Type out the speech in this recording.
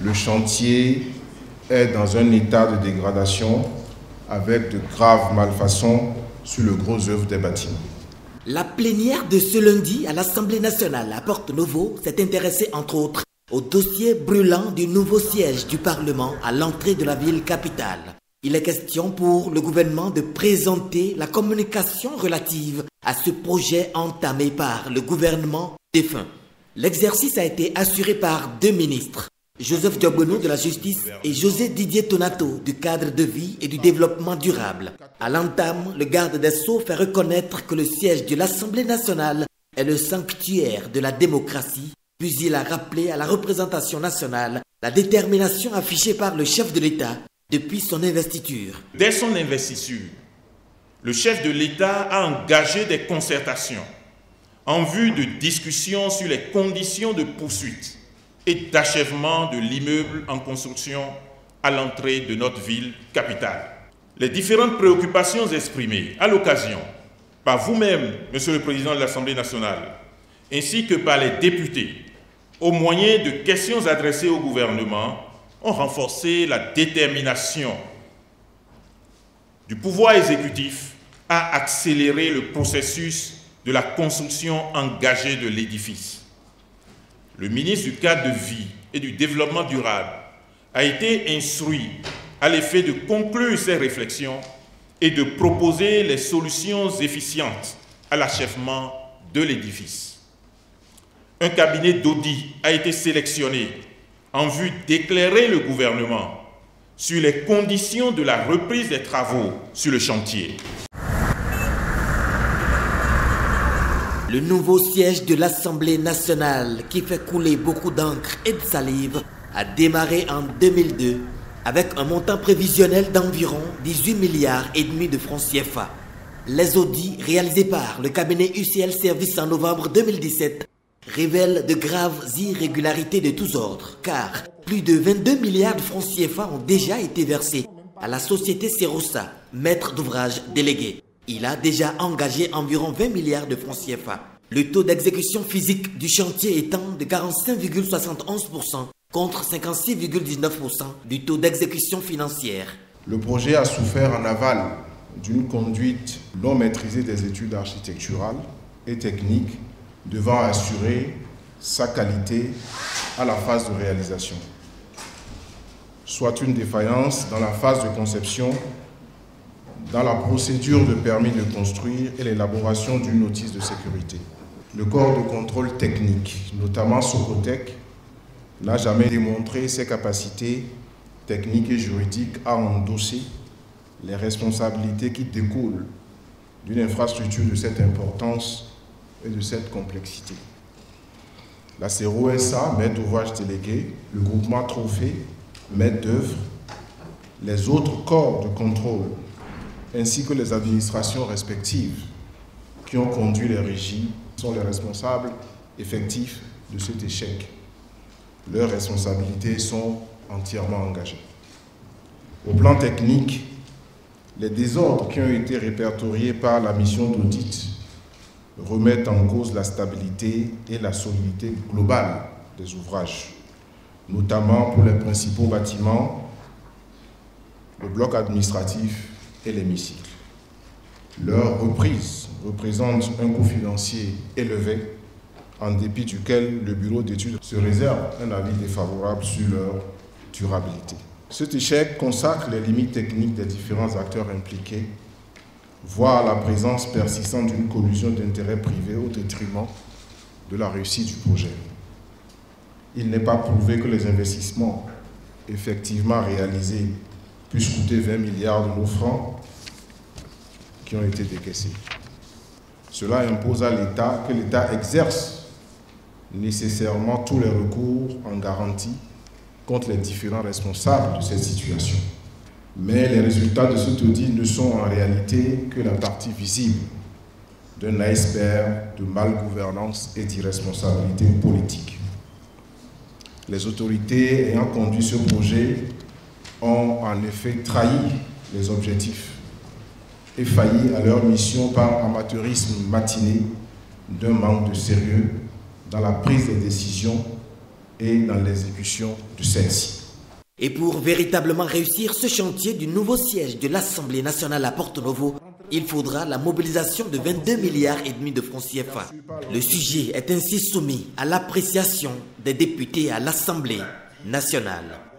Le chantier est dans un état de dégradation avec de graves malfaçons sur le gros œuvre des bâtiments. La plénière de ce lundi à l'Assemblée nationale à Porto Novo s'est intéressée entre autres au dossier brûlant du nouveau siège du Parlement à l'entrée de la ville capitale. Il est question pour le gouvernement de présenter la communication relative à ce projet entamé par le gouvernement défunt. L'exercice a été assuré par deux ministres, Joseph Diogbono de la Justice et José Didier Tonato du cadre de vie et du développement durable. À l'entame, le garde des Sceaux fait reconnaître que le siège de l'Assemblée nationale est le sanctuaire de la démocratie, puis il a rappelé à la représentation nationale la détermination affichée par le chef de l'État depuis son investiture. Dès son investiture, le chef de l'État a engagé des concertations en vue de discussions sur les conditions de poursuite et d'achèvement de l'immeuble en construction à l'entrée de notre ville capitale. Les différentes préoccupations exprimées à l'occasion par vous-même, Monsieur le Président de l'Assemblée nationale, ainsi que par les députés, au moyen de questions adressées au gouvernement, ont renforcé la détermination du pouvoir exécutif à accélérer le processus de la construction engagée de l'édifice. Le ministre du cadre de vie et du développement durable a été instruit à l'effet de conclure ces réflexions et de proposer les solutions efficientes à l'achèvement de l'édifice. Un cabinet d'audit a été sélectionné en vue d'éclairer le gouvernement sur les conditions de la reprise des travaux sur le chantier. Le nouveau siège de l'Assemblée nationale, qui fait couler beaucoup d'encre et de salive, a démarré en 2002 avec un montant prévisionnel d'environ 18 milliards et demi de francs CFA. Les audits réalisés par le cabinet UCL Service en novembre 2017 révèlent de graves irrégularités de tous ordres, car plus de 22 milliards de francs CFA ont déjà été versés à la société Serosa, maître d'ouvrage délégué. Il a déjà engagé environ 20 milliards de francs CFA. Le taux d'exécution physique du chantier étant de 45,71% contre 56,19% du taux d'exécution financière. Le projet a souffert en aval d'une conduite non maîtrisée des études architecturales et techniques devant assurer sa qualité à la phase de réalisation, soit une défaillance dans la phase de conception, dans la procédure de permis de construire et l'élaboration d'une notice de sécurité. Le corps de contrôle technique, notamment Socotec, n'a jamais démontré ses capacités techniques et juridiques à endosser les responsabilités qui découlent d'une infrastructure de cette importance et de cette complexité. La CERO-SA, maître d'ouvrage délégué, le groupement Trophée, maître d'œuvre, les autres corps de contrôle, ainsi que les administrations respectives qui ont conduit les régies sont les responsables effectifs de cet échec. Leurs responsabilités sont entièrement engagées. Au plan technique, les désordres qui ont été répertoriés par la mission d'audit remettent en cause la stabilité et la solidité globale des ouvrages, notamment pour les principaux bâtiments, le bloc administratif et l'hémicycle. Leur reprise représente un coût financier élevé, en dépit duquel le bureau d'études se réserve un avis défavorable sur leur durabilité. Cet échec consacre les limites techniques des différents acteurs impliqués, voire la présence persistante d'une collusion d'intérêts privés au détriment de la réussite du projet. Il n'est pas prouvé que les investissements effectivement réalisés puissent coûter 20 milliards de nos francs qui ont été décaissés. Cela impose à l'État que l'État exerce nécessairement tous les recours en garantie contre les différents responsables de cette situation. Mais les résultats de cet audit ne sont en réalité que la partie visible d'un iceberg de malgouvernance et d'irresponsabilité politique. Les autorités ayant conduit ce projet ont en effet trahi les objectifs et failli à leur mission par amateurisme matiné d'un manque de sérieux dans la prise des décisions et dans l'exécution de celle-ci. Et pour véritablement réussir ce chantier du nouveau siège de l'Assemblée nationale à Porto Novo, il faudra la mobilisation de 22,5 milliards de francs CFA. Le sujet est ainsi soumis à l'appréciation des députés à l'Assemblée nationale.